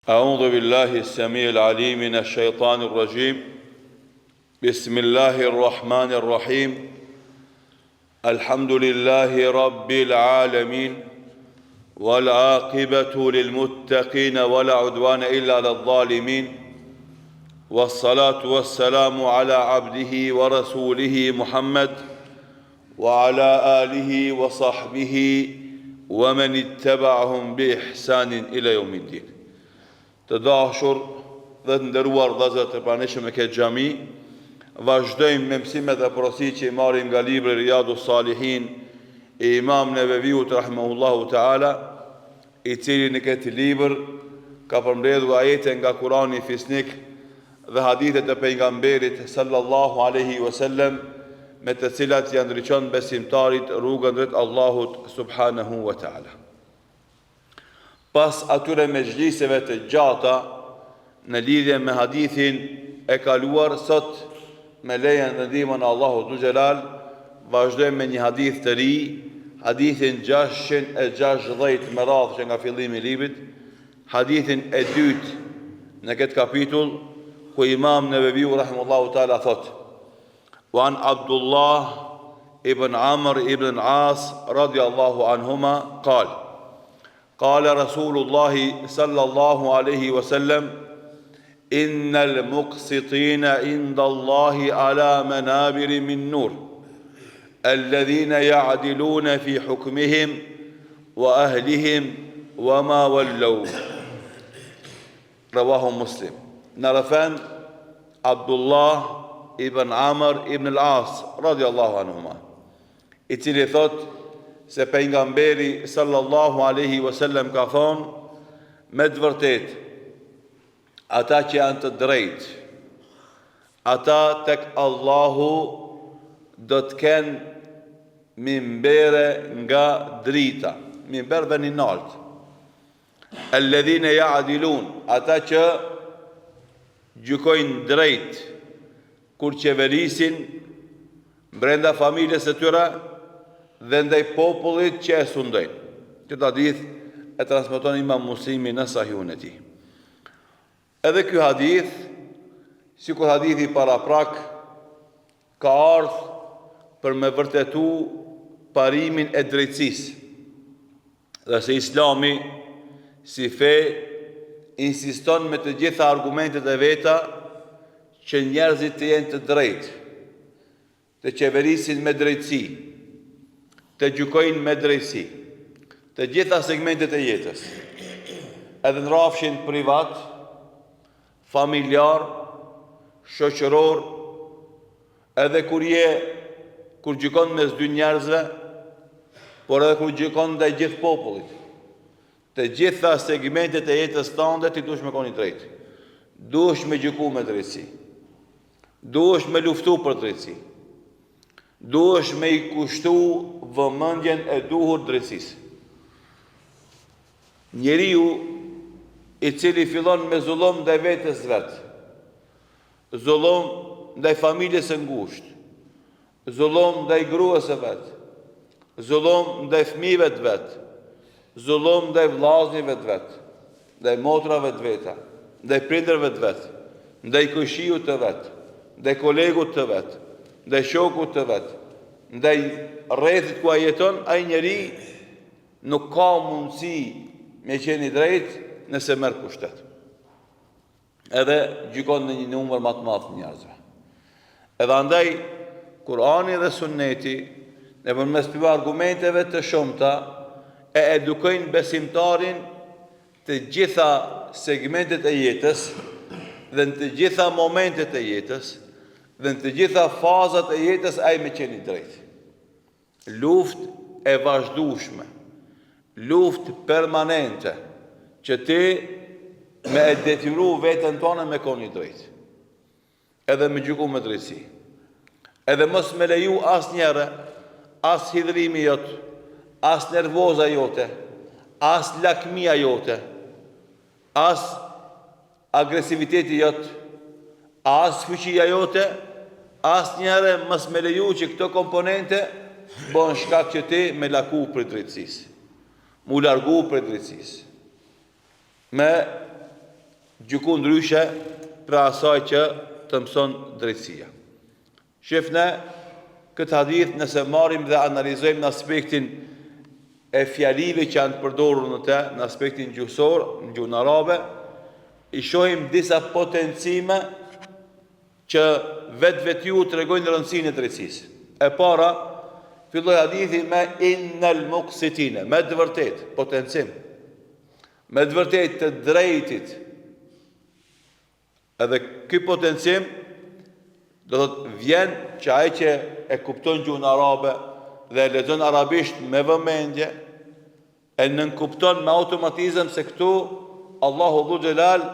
أعوذ بالله السميع العليم من الشيطان الرجيم بسم الله الرحمن الرحيم الحمد لله رب العالمين والعاقبة للمتقين ولا عدوان إلا على الظالمين والصلاة والسلام على عبده ورسوله محمد وعلى آله وصحبه ومن اتبعهم بإحسان إلى يوم الدين. Të dashur dhe të nderuar vëllezër të pranishëm e këtë xhami, vazhdojmë me mësimet e porosit që i marrim nga libri Riyadus Salihin i Imam Neveviut rahimahullahu taala, i cili në këtë libër ka përmbledhur ajete nga Kurani fisnik dhe hadithet e pejgamberit sallallahu alaihi wasallam, me të cilat janë ndriçon besimtarit rrugën drejt Allahut subhanahu wa taala. Pas atyre mejliseve të gjata në lidhje me hadithin e kaluar, sot me lejen dhe ndihmën e Allahut Dhu Xhelal vazhdojmë me një hadith të ri, hadithin 660 me radhë që nga fillimi i librit, hadithin e dytë në këtë kapitull, ku Imam Neveviu rahimahullahu taala thot: "Wa an Abdullah ibn Amr ibn al-As radiyallahu anhuma qala قال رسول الله صلى الله عليه وسلم إن المقسطين عند الله على منابر من نور الذين يعدلون في حكمهم وأهلهم وما ولوا." رواه مسلم. نرفان عبد الله ibn Amr ibn al-As radiyallahu anhuma, i cili thot se pejgamberi sallallahu alaihi wasallam ka thonë: me të vërtet, ata që janë të drejtë, ata tek Allahu do të kenë mimbere nga drita, mimber dhe një nalt. Alladhina ya'dilun, ata që gjykojnë drejt kur qeverisin brenda familjes së tyre dhe ndaj popullit që e sundojnë. Këtë hadith e transmeton Imam Muslimi në Sahihun e tij. Edhe ky hadith, sikur hadithi paraprak, ka ardhur për me vërtetu parimin e drejtësisë, dhe se Islami si fe insiston me të gjitha argumentet e veta që njerëzit të jenë të drejtë, të qeverisin me drejtësi, të gjykojnë me drejtësi të gjitha segmentet e jetës, edhe në rrafshin privat, familjar, shoqëror, edhe kur gjykon mes dy njerëzve, por edhe kur gjykon ndaj gjithë popullit. Të gjitha segmentet e jetës tënde ti duhesh me qenë i drejtë. Duhesh me gjyku me drejtësi. Duhesh me luftu për drejtësi. Duhesh me i kushtu vëmendjen e duhur drejtësisë. Njeriu i cili fillon me zullum ndaj vetes vet, zullum ndaj familjes së ngushtë, zullum ndaj gruas së vet, zullum ndaj fëmijëve të vet, zullum ndaj vllaznive të vet, ndaj motrave të veta, ndaj prindërve të vet, ndaj kushiut të vet, ndaj kolegut të vet, ndaj shokut të vet, ndaj rrethit ku ai jeton, ai njeri nuk ka mundësi me qenë i drejtë nëse merr pushtet. Edhe gjykon në një numër më të madh të njerëzve. Edhe andaj Kurani dhe Sunneti në përmes argumenteve të shumta e edukojnë besimtarin të gjitha segmentet e jetës dhe në të gjitha momentet e jetës dhe në të gjitha fazat e jetës ai me qenë i drejtë. Luftë e vazhdueshme, luftë permanente, që ti me e detyru veten tonë me qenë i drejtë, edhe me gjyku me drejtësi, edhe mos me leju asnjëherë as hidhrimi jot, as nervoza jote, as lakmia jote, as agresiviteti jot, as fuqia jote, asnjëherë mos me leju që këto komponente bën shkak që ti me laku për drejtësisë, mu largu për drejtësisë, me gjyku ndryshe për asaj që të mëson drejtësia. Shifne, këtë hadith nëse marim dhe analizojmë në aspektin e fjalive që janë të përdorur në te, në aspektin gjuhësor, në gjuhën arabe, i shohim disa potencime që vetë ju të regojnë rëndësinë e drejtësisë. E para, filloj hadithi me innal muqsitine, me të vërtet, potencim, me të vërtet të drejtit. Edhe ky potencim do të vjen që ai që e kupton gjuhën arabe dhe e lexon arabisht me vëmendje, e nënkupton me automatizëm se këtu Allahu Dhu Xhelal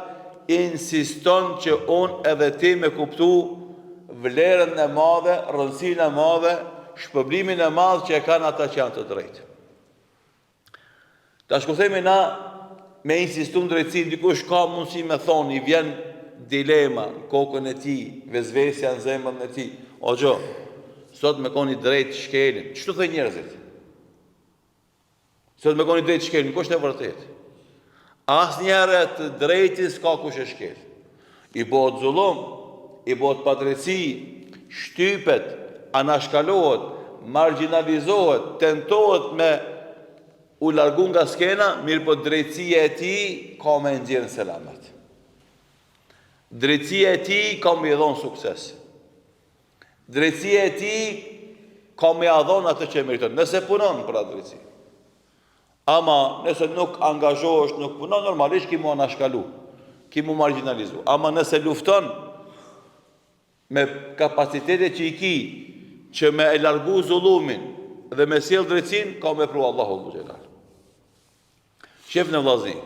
insiston që unë edhe ti me kuptu vlerën e madhe, rëndësinë e madhe, shpërblimin e madh që e kanë ata që janë të drejtë. Tash kur themi na me insistum drejtësi, dikush ka mundësi me thonë, i vjen dilema në kokën e tij, vezvesja në zemrën e tij. O xho, sot me koni drejt shkelin. Ç'to thënë njerëzit? Sot me koni drejt shkelin, kush është e vërtet? Asnjëherë të drejtin s'ka kush e shkel. I bëhet zullum, i bëhet padrejtësi, shtypet, anashkalohet, marginalizohet, tentohet me u largu nga skena, mirë po drejtësia e tij ka me nxjerrë selamet. Drejtësia e tij ka me i dhon sukses. Drejtësia e tij ka me ia dhon atë që meriton, nëse punon për atë drejtësi. Ama nëse nuk angazhohesh, nuk punon, normalisht ki mu anashkalu, ki mu marginalizu. Ama nëse lufton me kapacitetet që i ki, që me e largu zullumin dhe me sjell drejtësinë, ka me pru Allahu Dhu Xhelal. Shef në vllazni,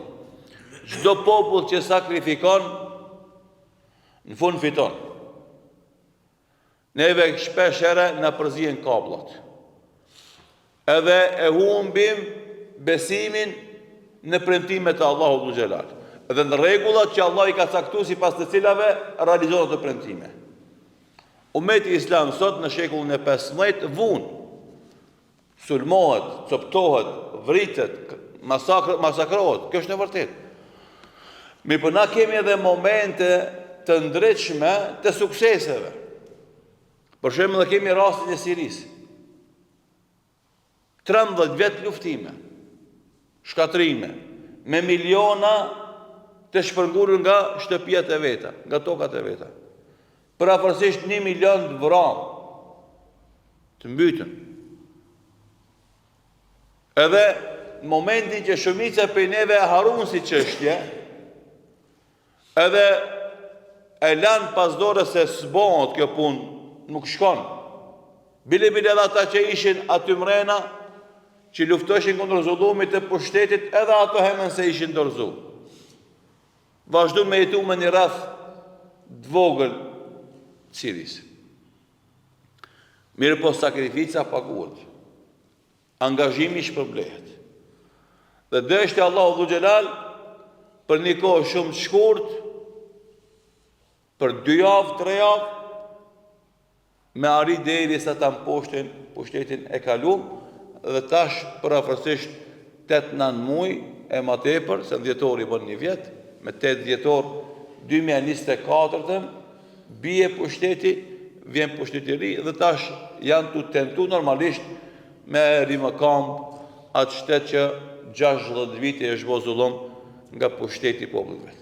çdo popull që sakrifikon, në fund fiton. Neve shpesh herë na përzihen kabullat. Edhe e humbim besimin në premtimet e Allahu Dhu Xhelal. Edhe në rregullat që Allah i ka caktuar sipas të cilave realizohen ato premtime. Ummeti Islam sot në shekullin e 15 vun, sulmohet, coptohet, vritet, masakrohet. Kjo është e vërtetë. Mirë, po na kemi edhe momente të ndritshme të sukseseve. Për shembull, kemi rastin e Sirisë. 13 vjet luftime, shkatrime, me miliona të shpërngulur nga shtëpiat e veta, nga tokat e veta. Përafërsisht 1 milion të vranë, të mbytën. Edhe në momentin që shumica prej neve e harun si çështje, edhe e lanë pas dore se s'bohet kjo punë, nuk shkon. Bile edhe ata që ishin aty mrena, që luftoshin kundër zullumit të pushtetit, edhe ato hemen se ishin dorëzu. Vazhdu me jetu me një rreth të vogël Sirisë. Mirë po sakrifica paguhet. Angazhimi shpërblehet. Dhe dështi Allahu Dhu Xhelal për një kohë shumë të shkurt, për 2 javë, 3 javë, me arrit derisa ta mposhtin pushtetin e kalum, dhe tash përafërsisht 8-9 muaj e më tepër, se në dhjetor i bën 1 vjet, me 8 dhjetor 2024 bie pushteti, vjen pushteti i ri, dhe tash janë të tentu normalisht me rimë kamp atë shtet që 60 vite e shbo zullum nga pushteti i popullit vet.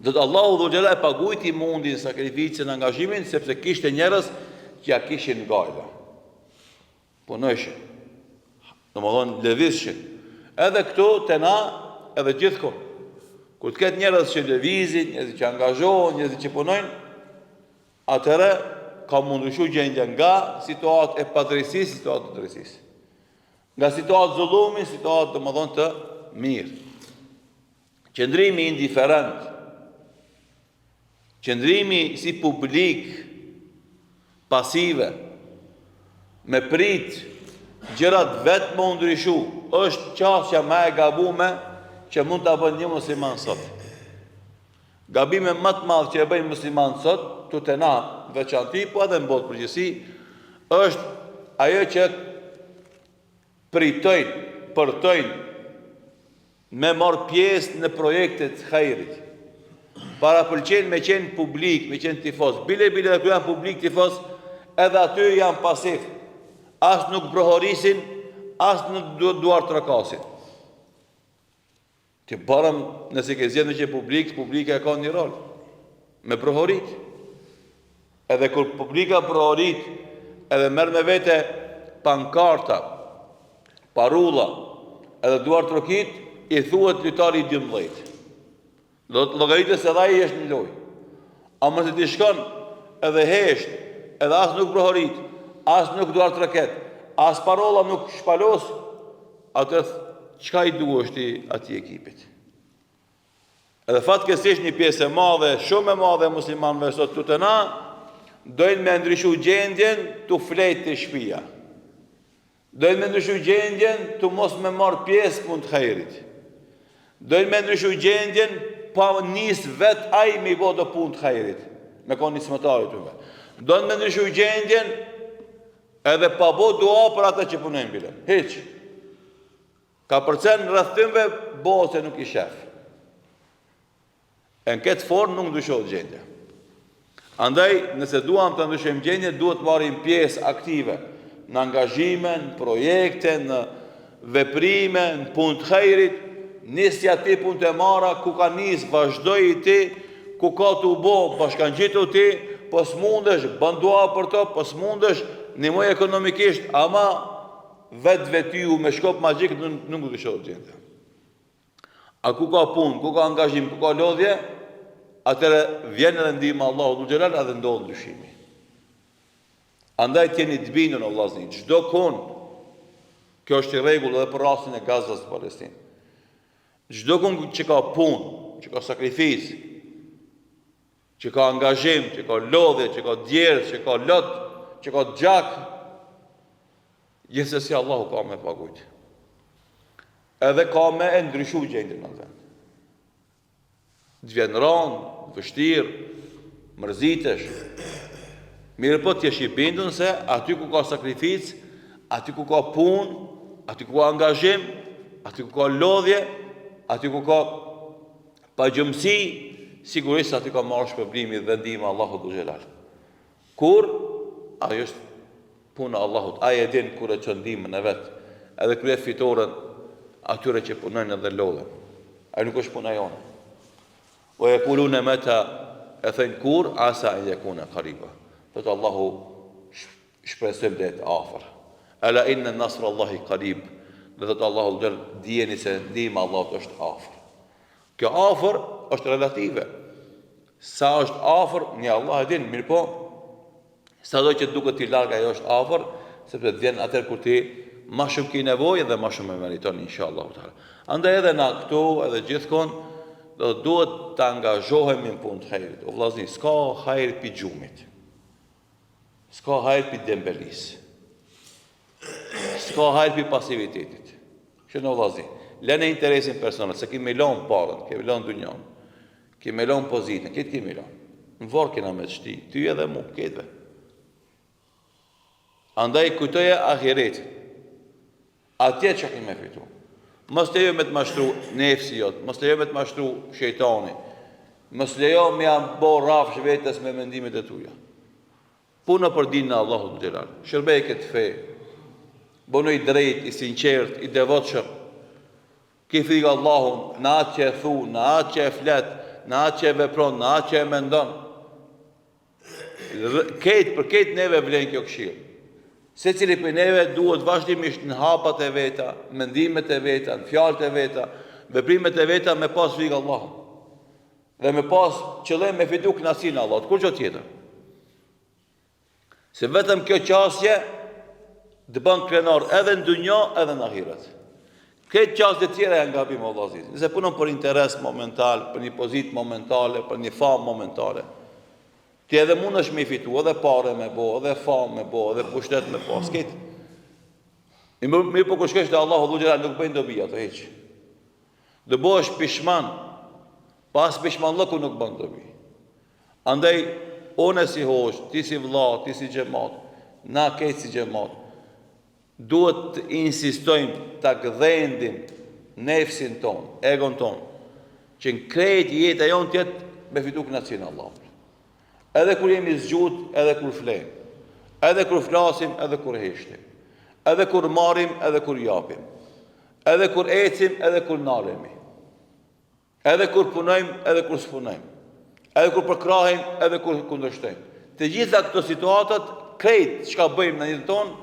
Dhe Allahu Dhu Xhelal e pagujti mundin, sakrificën, angazhimin, sepse kishte njerëz që ja kishin gajla. Punojshin, domethënë lëvizshin. Edhe këtu te na, edhe gjithkohë. Kur të ketë njerëz që lëvizin, njerëz që angazhohen, njerëz që punojnë, atëherë ka mundushu gjendja nga situatë e padrejtësisë, situatë të drejtësisë. Nga situatë zullumi, situatë domethënë të mirë. Qëndrimi indiferent, qëndrimi si publik, pasive, me prit gjërat vetë më ndryshu, është qasja më e gabume që mund të bën një musliman sot. Gabime më të madh që e bëjnë musliman sot, tu të na veçanti, po edhe në botë përgjithësi, është ajo që pritojnë, përtojnë me marrë pjesë në projektet hajrit. Para pëlqen me qenë publik, me qenë tifos. Bile dhe kërë janë publik tifos, edhe aty janë pasif. Asë nuk brohorisin, asë nuk duar të rakasin. Që barëm nëse ke zjedhë në që publika e ka një rol. Me brohorit. Edhe kur publika brohorit, edhe merë me vete pankarta, parulla, edhe duar të rokit, i thuhet lojtari i 12. Llogaritës se dhaj është një loj. A mëse t'i shkon edhe hesht, edhe asë nuk brohorit, asë nuk duar të raket, asë parola nuk shpalos, atër qka i duhet ati ekipit. Edhe fatkesish një pjesë e madhe, shumë e madhe muslimanëve sot të të na, dojnë me ndryshu gjendjen të flejt të shpia. Dojnë me ndryshu gjendjen të mos me marë pjesë punë të hajrit. Dojnë me ndryshu gjendjen pa njës vet aj me i bo do punë të hajrit. Me ka nismëtarit të me. Dojnë me ndryshu gjendjen edhe pa bo dua për ata që punojnë bile. Hiq. Ka përcen në rrëthimve, bo se nuk i shef. E në këtë formë nuk ndryshohet gjendje. Andaj, nëse duam të ndryshojmë gjendje, duhet marrim pjesë aktive në angazhime, në projekte, në veprime, në punë të hajrit, nisja ti punë të mara, ku ka nisë, vazhdoj i ti, ku ka të u bo, bashkangjitu ti, po s'mundesh, bandua për to, po s'mundesh, një moj ekonomikisht, ama vetë me shkop magjik nuk ndryshohet gjendje. A ku ka punë, ku ka angazhim, ku ka lodhje, atëre vjen edhe ndihma Allahu dhul xhelal edhe ndodh ndryshimi. Andaj t'jeni të bindur në vllazni, çdo kon, kjo është i rregull edhe për rastin e Gazas të Palestinë. Çdo kon që ka punë, që ka sakrificë, që ka angazhim, që ka lodhje, që ka djerë, që ka lot, që ka gjak, gjithsesi Allahu ka me pagujt. Edhe ka me e ndryshu gjendjen në vend. Të vjen ranë, vështirë, mërzitesh. Mirë po t'jesh i bindun se aty ku ka sakrificë, aty ku ka punë, aty ku ka angazhim, aty ku ka lodhje, aty ku ka pagjumësi, sigurisht aty ka marrë shpërblimi dhe ndihma Allahu dhul xhelal. Kur ajo është puna Allahut, ai e din kur e çon ndihmën e vet, edhe krye fitoren atyre që punojnë edhe lodhen. Ai nuk është puna jone. O e kulune meta e thënë kur, asa e jekune kariba. Dhëtë Allahu shpresëm dhe e të afer. Ala inna nasrë Allahi karib. Dhe dhëtë Allahu dhe djeni se ndihma Allahut është afer. Kjo afer është relative. Sa është afer, një Allah e din, mirë po, sa do që duke t'i larga e është afer, sepse të vjen atër kur ti ma shumë ki nevojë dhe ma shumë e meriton, inshallah. Andaj edhe na këtu, edhe gjithkon, duhet të angazhohemi në punë të hajrit. O vllazni, s'ka hajr pi gjumit. S'ka hajr pi dembelis. S'ka hajr pi pasivitetit. Shënë o vllazni, lene interesin personal, se kemi lon parën, kemi lon dunjon, kemi lon pozitën, këtë kemi lon. Në varë kena me të shti, ty edhe mu, këtëve. Andaj kujtoje ahiretin. Atje që kemi me fitu. Mos lejo me të mashtru nefsi jot, mos lejo me të mashtru shejtani, mos lejo me janë bo rafsh vetës me mendimet e tuja. Puna për dinë në Allahu dhul xhelal. Shërbej këtë fe. Bono i drejt, i sinqert, i devotshëm. Ki frikë Allahun, në atë që e thu, në atë që e flet, në atë që e vepron, në atë që e mendon. Për ketë neve vlen kjo këshill. Se cili për neve duhet vazhdimisht në hapat e veta, mendimet e veta, në fjalët e veta, veprimet e veta me pas frikë Allahun. Dhe me pas qëllim me fitu kënaqësinë e Allahut, kur çdo tjetër. Se vetëm kjo qasje të bën krenar edhe në dunjë edhe në ahiret. Këtë qasje të tjera janë gabim o Allahu. Nëse punon për interes momental, për një pozitë momentale, për një famë momentale, ti edhe mund është me fitu, edhe pare me bo, edhe famë me bo, edhe pushtet me pas, këtë. Mirë po kur shkesh të Allahu dhul xhelal nuk bëjnë dobi ato hiç. Dhe bo është pishman, pas pishmanllëku nuk bën dobi. Andaj, one si hosh, ti si vlla, ti si xhamat, na këtë si xhamat, duhet të insistojmë ta gdhendim nefsin ton, egon ton, që në krejt jetë e jonë tjetë me fitu kënaqësinë e Allahut. Edhe kur jemi zgjut, edhe kur flejmë, edhe kur flasim, edhe kur heshtim, edhe kur marrim, edhe kur japim, edhe kur ecim, edhe kur nalemi, edhe kur punojmë, edhe kur s'punojmë, edhe kur përkrahim, edhe kur kundërshtojmë. Të gjitha këto situatat, krejt çka bëjmë në jetën tonë,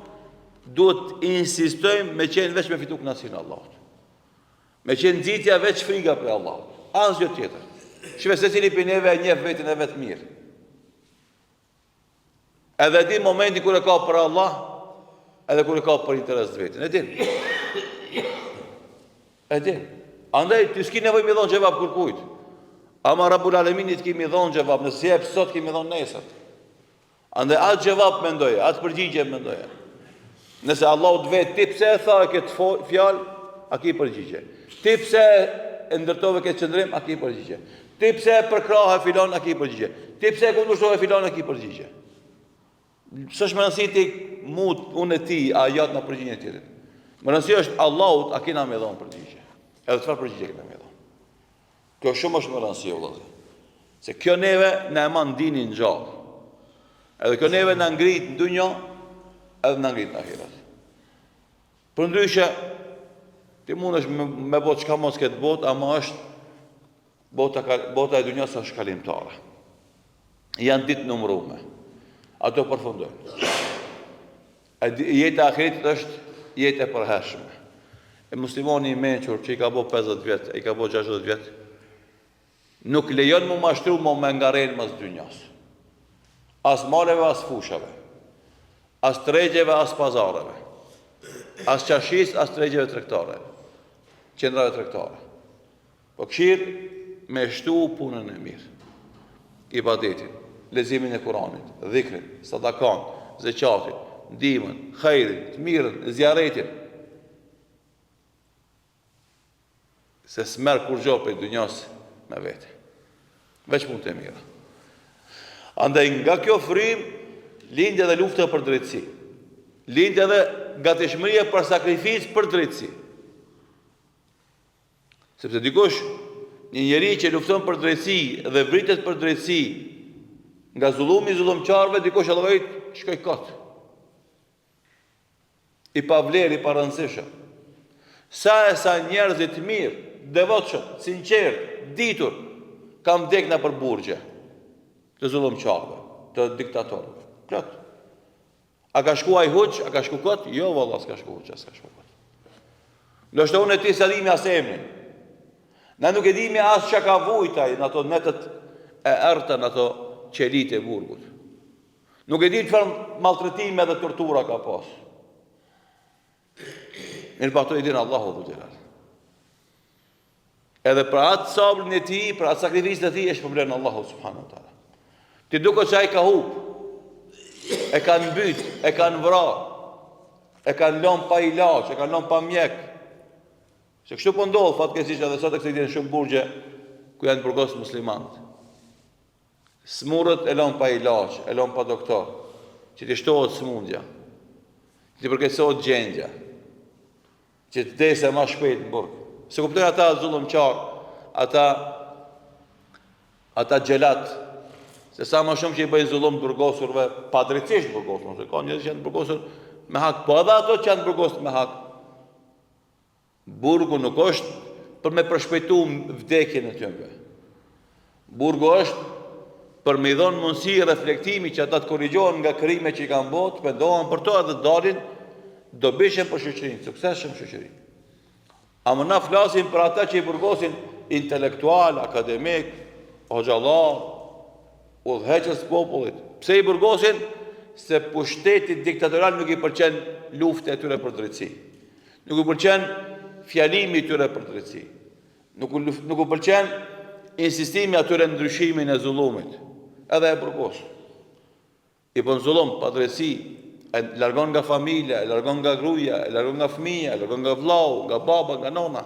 duhet insistojmë me qenë veç me fitu kënaqësinë e Allahut. Me qenë nxitja veç friga për Allahut. Asgjë tjetër. Shve secili prej neve e njeh veten e vet mirë. Edhe di momenti kur e ka për Allah, edhe kur e ka për interes të vetin. E din. E din. Andaj, ty s'ki nevoj me dhonë gjevap kërkujt. Ama Rabbul Aleminit kemi dhonë gjevap, nëse jep sot kemi dhonë nesër. Andaj, atë gjevap mendoje, atë përgjigje mendoje. Nëse Allah të vetë, ti pse e tha e këtë fjalë, a ki përgjigje. Ti pse e ndërtove këtë qëndrim, a ki përgjigje. Ti pse e përkrahe filon, a ki përgjigje. Ti pse e kundërshtove filon, a ki përgjigje. S'është më rëndësi ti mut, unë e ti, a jatë në përgjigje tjetër. Më rëndësi është Allahut, a kina me dhonë përgjigje. Edhe çfarë përgjigje kina me dhonë. Kjo shumë është më rëndësi, vëllezër. Se kjo neve në e man dinin gjallë. Edhe kjo neve në ngrit në dunjo, edhe në ngrit në ahiret. Për ndryshe, ti mund është me botë çka mos këtë botë, ama është bota e dunjos është kalimtare. Janë ditë numërume. Ato përfundojnë. Jeta e ahiretit është jetë e përhershme. E muslimani i mençur që i ka bo 50 vjet, i ka bo 60 vjet, nuk lejon mu mashtru mu me ngaren mas dunjas. As maleve, as fushave. As tregjeve, as pazareve. As qashis, as tregjeve tregtare. Qendrave tregtare. Po këshirë me shtu punën e mirë. Ibadetin, lezimin e Kuranit, dhikrin, sadakan, zeqatin, ndihmën, khairin, të mirën, zjaretin. Se s'merë kur gjo për dunjas me vete. Veç punë të mira. Andaj nga kjo frim, lindë edhe lufta për drejtësi. Lindë edhe gatishmëria për sakrificë për drejtësi. Sepse dikush, një njeri që lufton për drejtësi dhe vritet për drejtësi, nga zullumi zullumqarve, dikush e llogarit shkoj kot. I pavler, i parëndësishëm. Sa e sa njerëzit mirë, devotshëm, sinqert, ditur, kam vdekna për burgje të zullumqarve, të diktatorëve. Plot. A ka shku ai huq, a ka shku kot? Jo, valla, s'ka shku huq, s'ka shku kot. Ndoshta unë e ti sa dimi as emrin. Na nuk e dimi as çka ka vujtaj në ato netët e errta, në ato qelit e burgut. Nuk e dim çfarë maltretime dhe tortura ka pas. Mirë pa ato i din Allahu dhu gjelal. Edhe për atë sabrin e ti, për atë sakrificën e ti, është problemin Allahu subhanahu wa taala. Ti duket se ai ka hub, e kanë mbyt, e kanë vrarë, e kanë lënë pa ilaç, e kanë lënë pa mjek. Se kështu po ndodh fatkeqësisht edhe sot e kësaj ditën shumë burgje ku janë burgos muslimanët. Smurët e lënë pa ilaç, e lënë pa doktor, që të shtohet smundja, që të përkeqësohet gjendja, që të dese më shpejt në burg. Se kuptojnë ata zullumqar, ata gjelat, se sa më shumë që i bëjnë zullum të burgosurve, pa drejtësisht burgosur, se ka njërës që janë burgosur me hak, po edhe ato që janë burgosur me hak. Burgu nuk është për me përshpejtu vdekjen e tyre. Burgu është për me i dhonë mundësi reflektimi që ata të korrigjohen nga krime që i kanë botë, pendohen për to edhe dalin dobishëm për shoqërinë, suksesshëm shoqërinë. A më na flasim për ata që i burgosin intelektual, akademik, hoxhallar, udhëheqës popullit. Pse i burgosin? Se pushtetit diktatorial nuk i pëlqen lufta e tyre për drejtësi. Nuk i pëlqen fjalimi i tyre për drejtësi. Nuk u pëlqen insistimi atyre në ndryshimin e zullumit. Edhe e burgos. I bën zullum pa drejtësi, e largon nga familja, e largon nga gruaja, e largon nga fëmija, e largon nga vllau, nga baba, nga nona.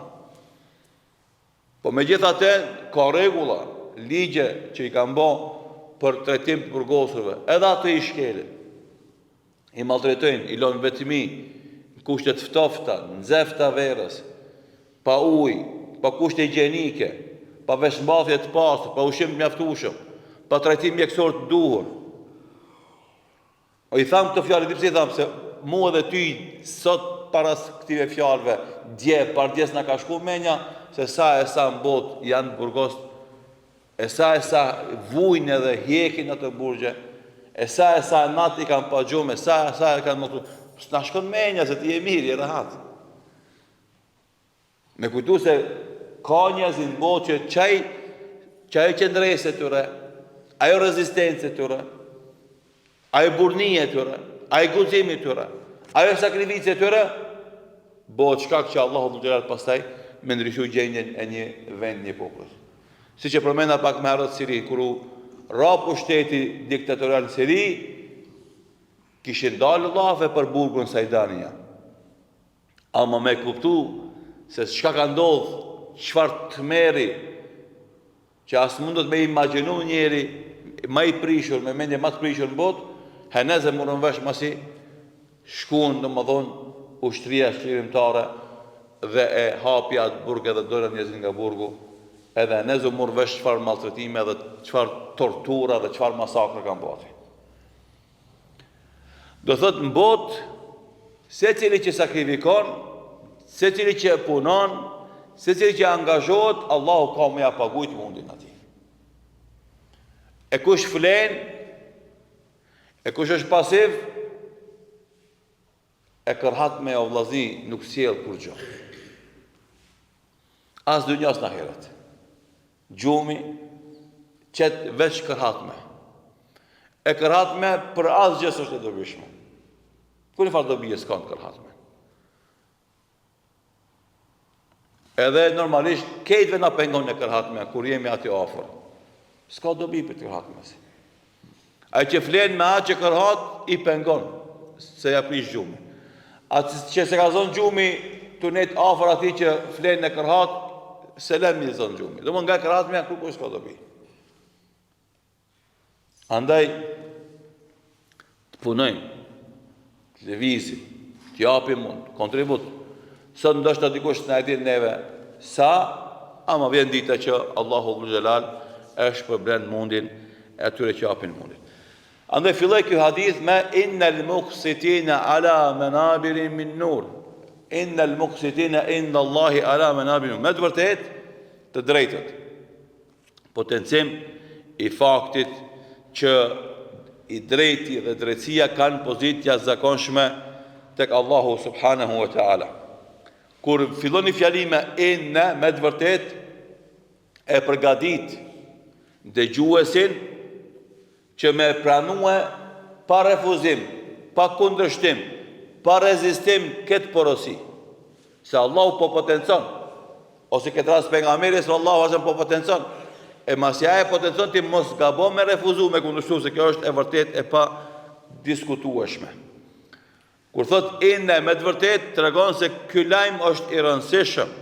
Po megjithatë ka rregulla, ligje që i kanë bë për trajtim të burgosurve. Edhe ato i shkelin. I maltretojnë, i lënë vetëmi, në kushte të ftofta, në nxefta verës. pa ujë, pa kushte higjienike, pa veshmbathje të pastër, pa ushqim të mjaftueshëm, pa trajtim mjekësor të duhur. O i tham këtë fjalë dipse i tham se mua dhe ty sot para këtyre fjalëve dje pardjes na ka shku menja se sa në botë janë burgos, e sa vujnë edhe hjekin ato burgje, e sa natë i kanë pa gjumë, e sa e kanë motu. S'na shkon menja se ti je mirë, je rahat. Me kujtu se ka njerëz në botë që çaj qendrese tyre, ajo rezistencë tyre, ajo burnie tyre, ajo guximi tyre, ajo sakrificë tyre, bëhet shkak që Allahu do të jetë pastaj me ndryshu gjendjen e një vend, një populli. Siç e përmenda pak më herët Siri, kur u ra pushteti diktatorial në Siri, kishin dalë llafe për burgun Sajdania. Ama me kuptu se çka ka ndodhur, çfarë tmerri, që as mundet me imagjinu njeri më i prishur, me mendje më të prishur në botë, Heneze morën vesh masi shkuan domethënë ushtria shqirimtare dhe e hapja atë burg edhe dolën njerëzit nga burgu. Edhe Heneze morën vesh çfarë maltretime dhe çfarë tortura dhe çfarë masakre kanë bërë. Do thot në botë, secili që sakrifikon, secili që punon, secili që angazhohet, Allahu ka më ja paguajt mundin atij. E kush flen, e kush është pasiv, e kërhat me o vllazi nuk sjell kur gjë. As dunjas në ahiret. Gjumi qet veç kërhat me. E kërhat me për asgjë s'është e dobishme. Kur i farë dobije s'ka në kërhat me. Edhe normalisht kejtve na pengon e kërhat me kur jemi ati afër. S'ka dobi për të kërhat me si. Ai që flen me atë që kërhat i pengon se ja prish gjumi. Atë që se ka zonë gjumi të net afër atij që flen në kërhat, se lem i zonë gjumi. Dhe më nga kërhat me kur s'ka dobi. Andaj të punojmë, të lëvizim, të japim mund, kontribut. Sot ndoshta dikush na e din neve sa, ama vjen dita që Allahu Dhul Jalal është përblen mundin e atyre që japin mundin. Andaj filloi ky hadith me innal muqsitina ala manabirin min nur. Innal muqsitina inda Allahi ala manabirin min nur. Me të vërtet të drejtët. Potencim i faktit që i drejti dhe drejtësia kanë pozitja zakonshme tek Allahu subhanahu wa ta'ala. Kur filloni fjalime inna, me të vërtet e përgadit dëgjuesin që me pranue pa refuzim, pa kundërshtim, pa rezistim këtë porosi. Se Allahu po potencon, ose këtë ras pejgamberi sallallahu alaihi wasallam po potencon, e masja e potencon ti mos gabo me refuzu, me kundërshtu, se kjo është e vërtet e pa diskutueshme. Kur thot inne, me të vërtet të regon se ky lajm është i rëndësishëm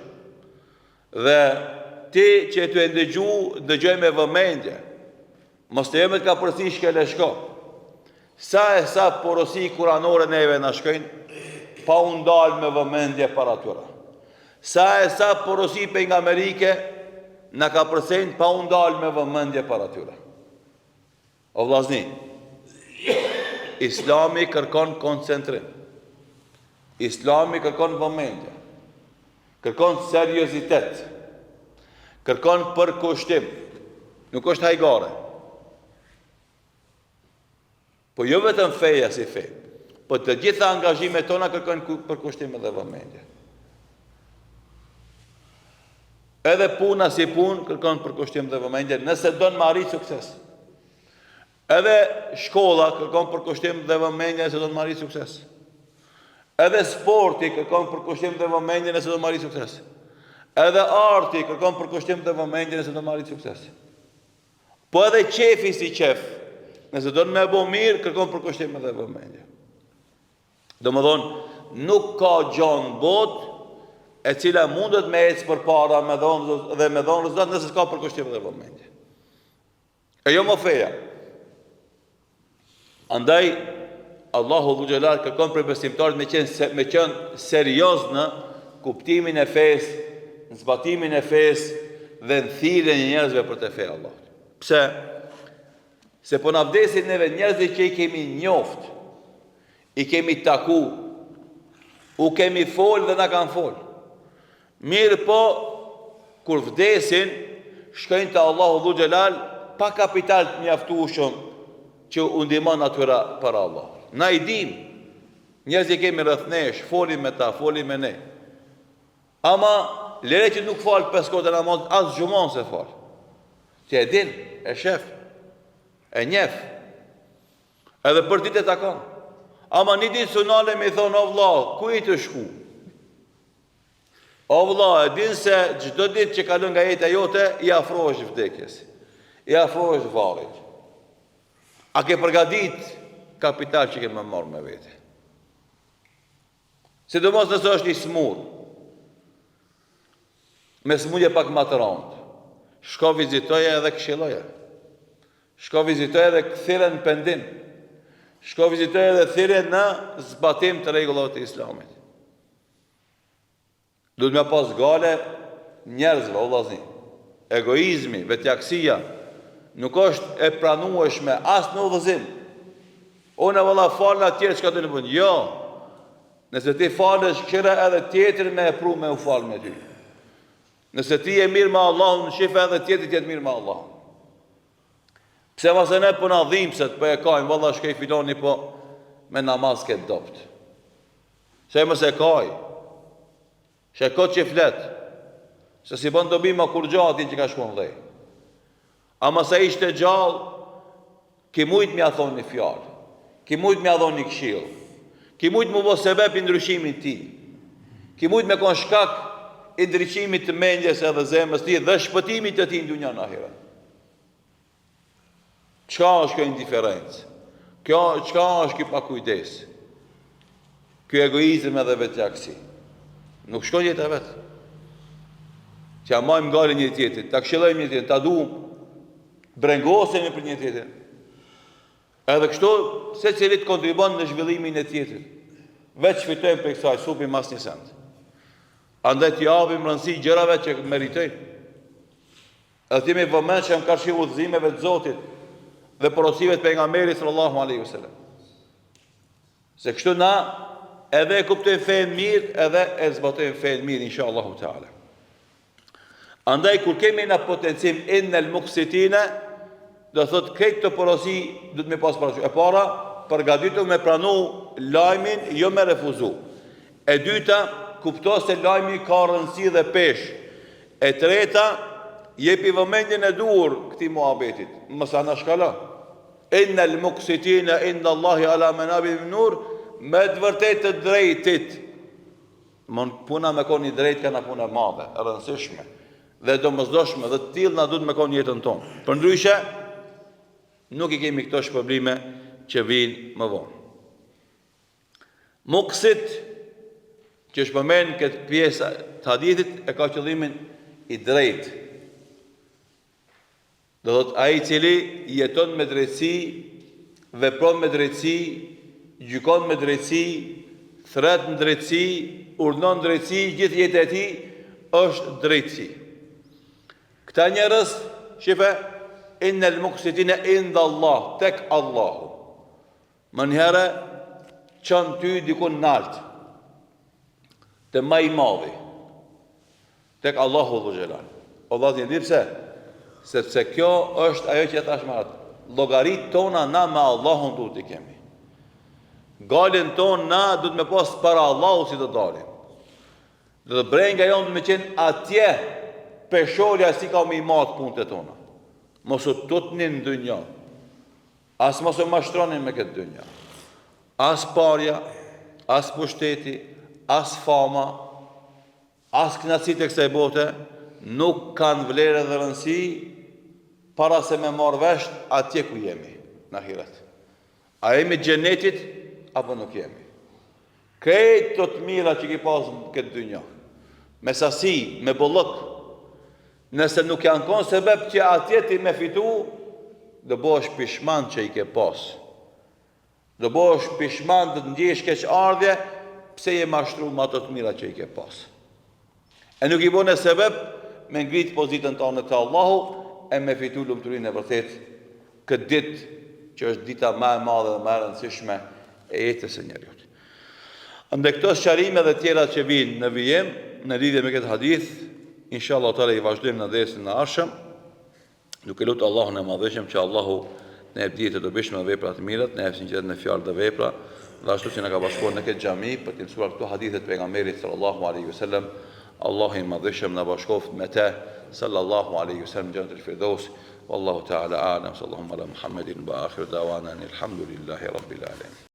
dhe ti që të ndëgjoj me vëmendje, mos të jemi të ka përsi shkele shko. Sa porosi kuranore neve në shkojnë, pa undal me vëmendje para tyra. Sa porosi për nga Amerike, në ka përsejnë pa undal me vëmendje para tyra. O vllazni, Islami kërkon koncentrim. Islami kërkon vëmendje. Kërkon seriozitet. Kërkon përkushtim. Nuk është hajgare. Po jo vetëm feja si fe, po të gjitha angazhimet tona kërkojnë përkushtim dhe vëmendje. Edhe puna si punë kërkon përkushtim dhe vëmendje, nëse do në marri sukses. Edhe shkolla kërkon përkushtim dhe vëmendje nëse do në marri sukses. Edhe sporti kërkon përkushtim dhe vëmendje nëse do në marri sukses. Edhe arti kërkon përkushtim dhe vëmendje nëse do në marri sukses. Po edhe qefi si qef, nëse do në me bo mirë, kërkon përkushtim dhe vëmendje. Domethënë, nuk ka gjanë botë e cila mundet me ecë për para dhe me dhonë rezultat nëse s'ka përkushtim dhe vëmendje. E jo më feja. Andaj, Allahu Dhul Jalal kërkon për besimtarët me qenë serios në kuptimin e fesë në zbatimin e fesë dhe në thirrjen e njerëzve për të fe Allahut. Pse? Se po na vdesin neve njerëzit që i kemi njoft, i kemi taku, u kemi fol dhe na kanë fol. Mirë po, kur vdesin, shkojnë te Allahu Dhu Xhelal pa kapital të mjaftueshëm që u ndihmon atyra për Allah. Na i dim, njerëzit kemi rreth nesh, folim me ta, folim me ne. Ama lere që nuk fal 5 kohë namaz, as xhumon se fal. Që e din, e shef, e njef. Edhe për ditë e takon. Ama një ditë sunale me thonë, o vlla, ku i të shku? O vlla, e din se çdo ditë që kalon nga jeta jote, i afrohesh vdekjes. I afrohesh varrit. A ke përgatit kapital që ke më marrë me vete? Sidomos nëse është një smur, me smundje pak më të rëndë, shko vizitoje edhe këshilloje. Shko vizitoje edhe kthire në pendim. Shko vizitoje edhe thirrje në zbatim të rregullave të Islamit. Duhet me pas gale njerëzve, o vllazni. Egoizmi, vetjaksia nuk është e pranueshme as në udhëzim. Unë valla falë atjerë çka do të bëjnë. Jo. Nëse ti falësh këshira edhe tjetër me e pru me u falë me ty. Nëse ti je mirë me Allahun, shif edhe tjetër jetë mirë me Allahun. Pse mëse ne po na dhimbset, po e kajmë, valla shkej filoni po me namaz këtë dopt. Se mëse kaj. Shekot që flet. Se si bën dobi ma kur gjatin që ka shkon dhej. Ama se ishte gjallë, ki mujt m'ja thonë një fjallë, ki mujt m'ja thonë një këshillë, ki mujt m'u bo sebep i ndryshimin ti, ki mujt me kon shkak i ndryshimit të mendjes edhe zemrës ti dhe shpëtimit të ti në dunja në ahiret. Qka është kjo indiferencë? Qka është kjo pakujdes? Kjo egoizm edhe vetjaksi? Nuk shkon jetë e vetë. Që amajmë gale një tjetër, ta këshillojmë një tjetër, ta duhëm, brengosemi për një tjetër. Edhe kështu, se cilit kontribon në zhvillimin e tjetër. Veç fitojmë për kësaj, supim mas një send. Andaj t'i japim rëndësi gjërave që meritojnë. Edhe t'jemi vëmendshëm karshi udhëzimeve të Zotit dhe porosive të pejgamberit sallallahu alaihi wasallam. Se kështu na edhe e kuptojmë fejnë mirë, edhe e zbatojmë fejnë mirë, inshallahu ta'ala. Andaj, kur kemi në potencim innel muqsitina, do thot krejt të porosi do të me pas parasysh. E para, përgatitur me pranu lajmin, jo me refuzu. E dyta, kupto se lajmi ka rëndësi dhe pesh. E treta, jepi vëmendjen e duhur këtij muhabetit. Mos ana shkala. Innel muqsitina inna Allahi ala manabi min nur, me të vërtet të drejtit. Puna me koni drejt kana puna madhe, e rëndësishme dhe domosdoshme dhe të tillë na duhet me kon jetën tonë. Përndryshe nuk I kemi këto shpërblime që vinë më vonë. Muqsit që është përmend këtë pjesë të hadithit e ka qëllimin I drejt. Do thot ai I cili jeton me drejtësi, vepron me drejtësi, gjykon me drejtësi, thret në drejtësi, urdhnon drejtësi, gjithë jeta e tij është drejtësi. Këta njerëz, shife, innel muqsitina inda Allah, tek Allahu. Më njëherë, qënë ty dikun naltë, të ma I madhi, tek Allahu Dhu Xhelal. Allah të një pse? Sepse kjo është ajo që e thash më atë. Llogarit tona na me Allahun duhet I kemi. Galin ton na duhet me pas para Allahu si të dalim. Dhe brenga jonë duhet me qenë atje, peshorja si ka me I matë punët e tona. Mos u tutnin në dynja. As mos u mashtronin me këtë dynja. As parja, as pushteti, as fama, as knacit e kësaj bote, nuk kanë vlerë dhe rëndësi para se me marrë vesh atje ku jemi në ahiret. A jemi xhenetit apo nuk jemi? Krejt të të mira që ki pasë në këtë dynja, me sasi, me bollëk, nëse nuk janë konë sebeb që atje ti me fitu, do bosh pishman që I ke pasë. Do bosh pishman të ndjesh keq ardhje, pse je mashtru ma të mira që I ke pasë. E nuk I bën sebeb me ngrit pozitën tonë te Allahu e me fitu lumturinë e vërtet këtë ditë që është dita më e madhe dhe më e rëndësishme e jetës së njeriut. Ndë këto sqarime dhe tjera që vinë në vijim në lidhje me këtë hadith, inshallah taala I vazhdojmë në dersën e ardhshëm, duke lutur Allahun e Madhëshëm që Allahu në jep dije të dobishme dhe vepra të mira, në jep sinqeritet në fjalë dhe vepra, dhe ashtu që na ka bashkuar në këtë xhami për të mësuar këto hadithe të pejgamberit sallallahu alaihi wasallam. Allahu I Madhëshëm na bashkoft me të sallallahu alaihi wasallam në Jannatul Firdaus. Wallahu ta'ala a'lam. Sallallahu ala Muhammedin wa akhiru da'wana alhamdulillahi rabbil alamin.